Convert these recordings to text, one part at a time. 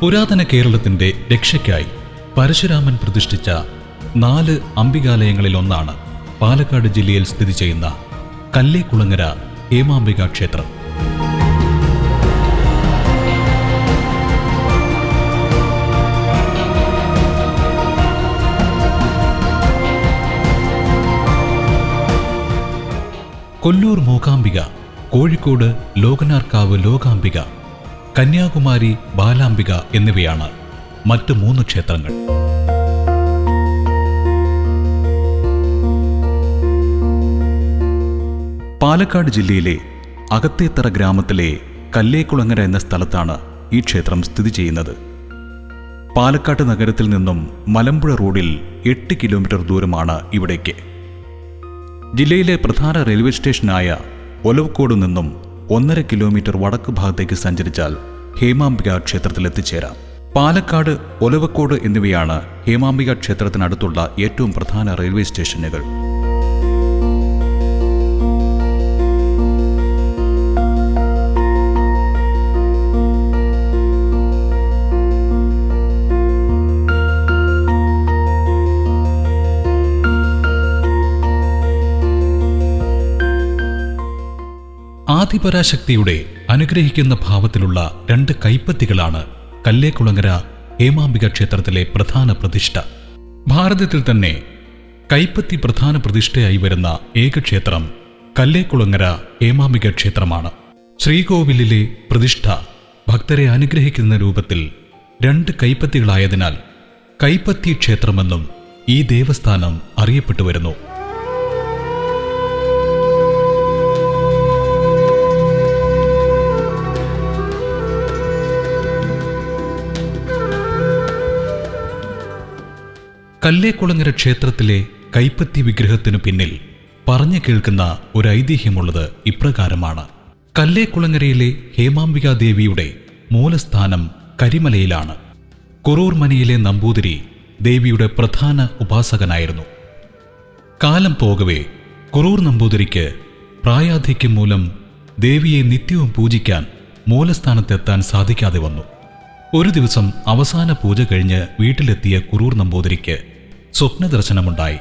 പുരാതന കേരളത്തിന്റെ രക്ഷയ്ക്കായി പരശുരാമൻ പ്രതിഷ്ഠിച്ച 4 അംബികാലയങ്ങളിലൊന്നാണ് പാലക്കാട് ജില്ലയിൽ സ്ഥിതി ചെയ്യുന്ന കല്ലേക്കുളങ്ങര ഹേമാംബിക ക്ഷേത്രം. കൊല്ലൂർ മൂകാംബിക, കോഴിക്കോട് ലോകനാർക്കാവ് ലോകാംബിക, കന്യാകുമാരി ബാലാംബിക എന്നിവയാണ് മറ്റ് 3 ക്ഷേത്രങ്ങൾ. പാലക്കാട് ജില്ലയിലെ അകത്തേത്തറ ഗ്രാമത്തിലെ കല്ലേക്കുളങ്ങര എന്ന സ്ഥലത്താണ് ഈ ക്ഷേത്രം സ്ഥിതി ചെയ്യുന്നത്. പാലക്കാട് നഗരത്തിൽ നിന്നും മലമ്പുഴ റോഡിൽ 8 കിലോമീറ്റർ ദൂരമാണ് ഇവിടേക്ക്. ജില്ലയിലെ പ്രധാന റെയിൽവേ സ്റ്റേഷനായ ഒലവക്കോട് നിന്നും 1.5 കിലോമീറ്റർ വടക്ക് ഭാഗത്തേക്ക് സഞ്ചരിച്ചാൽ ഹേമാംബിക ക്ഷേത്രത്തിൽ എത്തിച്ചേരാം. പാലക്കാട്, ഒലവക്കോട് എന്നിവയാണ് ഹേമാംബിക ക്ഷേത്രത്തിനടുത്തുള്ള ഏറ്റവും പ്രധാന റെയിൽവേ സ്റ്റേഷനുകൾ. ആദിപരാശക്തിയുടെ അനുഗ്രഹിക്കുന്ന ഭാവത്തിലുള്ള 2 കൈപ്പത്തികളാണ് കല്ലേക്കുളങ്ങര ഹേമാംബിക ക്ഷേത്രത്തിലെ പ്രധാന പ്രതിഷ്ഠ. ഭാരതത്തിൽ തന്നെ കൈപ്പത്തി പ്രധാന പ്രതിഷ്ഠയായി വരുന്ന ഏക ക്ഷേത്രം കല്ലേക്കുളങ്ങര ഹേമാംബിക ക്ഷേത്രമാണ്. ശ്രീകോവിലിലെ പ്രതിഷ്ഠ ഭക്തരെ അനുഗ്രഹിക്കുന്ന രൂപത്തിൽ 2 കൈപ്പത്തികളായതിനാൽ കൈപ്പത്തി ക്ഷേത്രമെന്നും ഈ ദേവസ്ഥാനം അറിയപ്പെട്ടു വരുന്നു. കല്ലേക്കുളങ്ങര ക്ഷേത്രത്തിലെ കൈപ്പത്തി വിഗ്രഹത്തിനു പിന്നിൽ പറഞ്ഞു കേൾക്കുന്ന ഒരു ഐതിഹ്യമുള്ളത് ഇപ്രകാരമാണ്. കല്ലേക്കുളങ്ങരയിലെ ഹേമാംബികാദേവിയുടെ മൂലസ്ഥാനം കരിമലയിലാണ്. കുറൂർ മനയിലെ നമ്പൂതിരി ദേവിയുടെ പ്രധാന ഉപാസകനായിരുന്നു. കാലം പോകവേ കുറൂർ നമ്പൂതിരിക്ക് പ്രായാധിക്യം മൂലം ദേവിയെ നിത്യവും പൂജിക്കാൻ മൂലസ്ഥാനത്തെത്താൻ സാധിക്കാതെ വന്നു. ഒരു ദിവസം അവസാന പൂജ കഴിഞ്ഞ് വീട്ടിലെത്തിയ കുറൂർ നമ്പൂതിരിക്ക് സ്വപ്നദർശനമുണ്ടായി.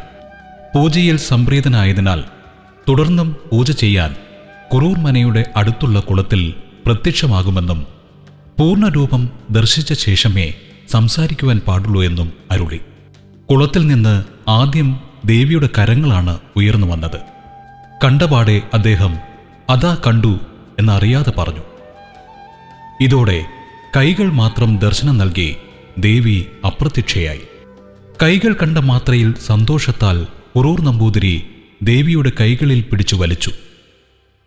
പൂജയിൽ സംപ്രീതനായതിനാൽ തുടർന്നും പൂജ ചെയ്യാൻ കുറൂർ മനയുടെ അടുത്തുള്ള കുളത്തിൽ പ്രത്യക്ഷമാകുമെന്നും പൂർണ്ണരൂപം ദർശിച്ച ശേഷമേ സംസാരിക്കുവാൻ പാടുള്ളൂ എന്നും അരുളി. കുളത്തിൽ നിന്ന് ആദ്യം ദേവിയുടെ കരങ്ങളാണ് ഉയർന്നു വന്നത്. കണ്ടപാടെ അദ്ദേഹം അതാ കണ്ടു എന്നറിയാതെ പറഞ്ഞു. ഇതോടെ കൈകൾ മാത്രം ദർശനം നൽകി ദേവി അപ്രത്യക്ഷയായി. കൈകൾ കണ്ട മാത്രയിൽ സന്തോഷത്താൽ കുറൂർ നമ്പൂതിരി ദേവിയുടെ കൈകളിൽ പിടിച്ചു വലിച്ചു.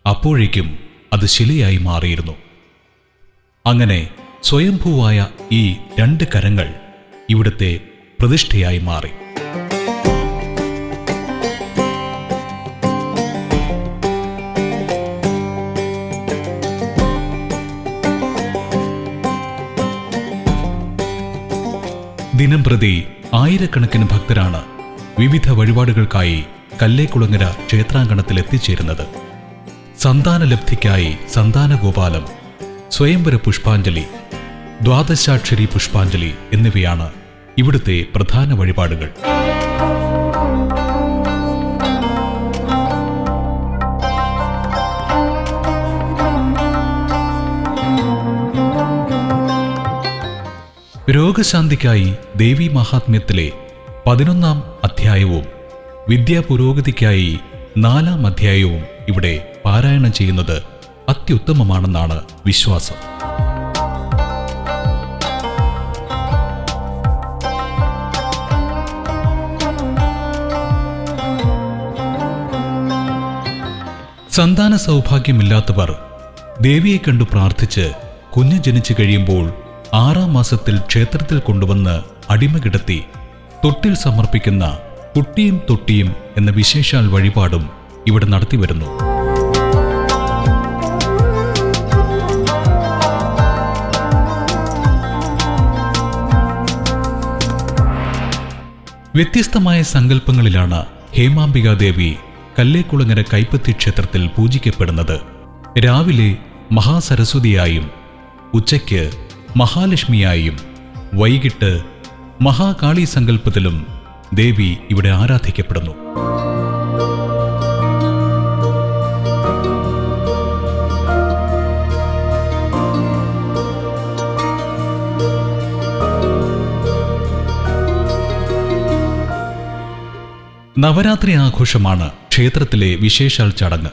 അപ്പോഴേക്കും അത് ശിലയായി മാറിയിരുന്നു. അങ്ങനെ സ്വയംഭൂവായ ഈ 2 കരങ്ങൾ ഇവിടുത്തെ പ്രതിഷ്ഠയായി മാറി. ദിനംപ്രതി ആയിരക്കണക്കിന് ഭക്തരാണ് വിവിധ വഴിപാടുകൾക്കായി കല്ലേക്കുളങ്ങര ക്ഷേത്രാങ്കണത്തിൽ എത്തിച്ചേരുന്നത്. സന്താനലബ്ധിക്കായി സന്താനഗോപാലം, സ്വയംവര പുഷ്പാഞ്ജലി, ദ്വാദശാക്ഷരി പുഷ്പാഞ്ജലി എന്നിവയാണ് ഇവിടുത്തെ പ്രധാന വഴിപാടുകൾ. രോഗശാന്തിക്കായി ദേവീ മഹാത്മ്യത്തിലെ 11-ാം അധ്യായവും വിദ്യാപുരോഗതിക്കായി 4-ാം അധ്യായവും ഇവിടെ പാരായണം ചെയ്യുന്നത് അത്യുത്തമമാണെന്നാണ് വിശ്വാസം. സന്താന സൗഭാഗ്യമില്ലാത്തവർ ദേവിയെ കണ്ടു പ്രാർത്ഥിച്ച് കുഞ്ഞ് ജനിച്ചു കഴിയുമ്പോൾ 6-ാം മാസത്തിൽ ക്ഷേത്രത്തിൽ കൊണ്ടുവന്ന് അടിമകിടത്തി തൊട്ടിൽ സമർപ്പിക്കുന്ന കുട്ടിയും തൊട്ടിയും എന്ന വിശേഷാൽ വഴിപാടും ഇവിടെ നടത്തിവരുന്നു. വ്യത്യസ്തമായ സങ്കല്പങ്ങളിലാണ് ഹേമാംബികാദേവി കല്ലേക്കുളങ്ങര കൈപ്പത്തി ക്ഷേത്രത്തിൽ പൂജിക്കപ്പെടുന്നത്. രാവിലെ മഹാസരസ്വതിയായും ഉച്ചയ്ക്ക് മഹാലക്ഷ്മിയായും വൈകിട്ട് മഹാകാളി സങ്കല്പത്തിലും ദേവി ഇവിടെ ആരാധിക്കപ്പെടുന്നു. നവരാത്രി ആഘോഷമാണ് ക്ഷേത്രത്തിലെ വിശേഷാൽ ചടങ്ങ്.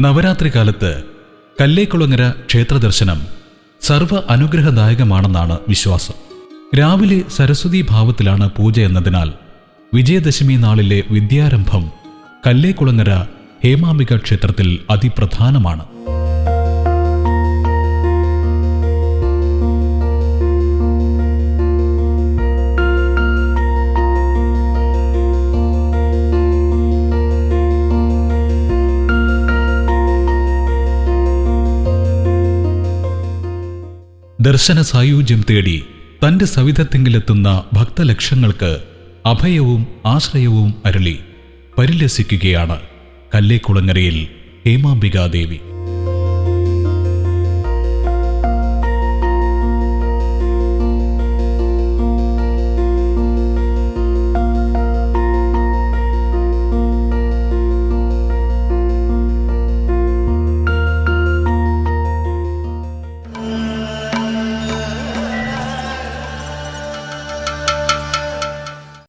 നവരാത്രി കാലത്ത് കല്ലേക്കുളങ്ങര ക്ഷേത്രദർശനം സർവ്വ അനുഗ്രഹദായകമാണെന്നാണ് വിശ്വാസം. രാവിലെ സരസ്വതീ ഭാവത്തിലാണ് പൂജ എന്നതിനാൽ വിജയദശമി നാളിലെ വിദ്യാരംഭം കല്ലേക്കുളങ്ങര ഹേമാംബിക ക്ഷേത്രത്തിൽ അതിപ്രധാനമാണ്. ദർശന സായുജ്യം തേടി തന്റെ സവിധത്തെങ്കിലെത്തുന്ന ഭക്തലക്ഷങ്ങൾക്ക് അഭയവും ആശ്രയവും അരുളി പരിലസിക്കുകയാണ് കല്ലേക്കുളങ്ങരയിൽ ഹേമാംബികാദേവി.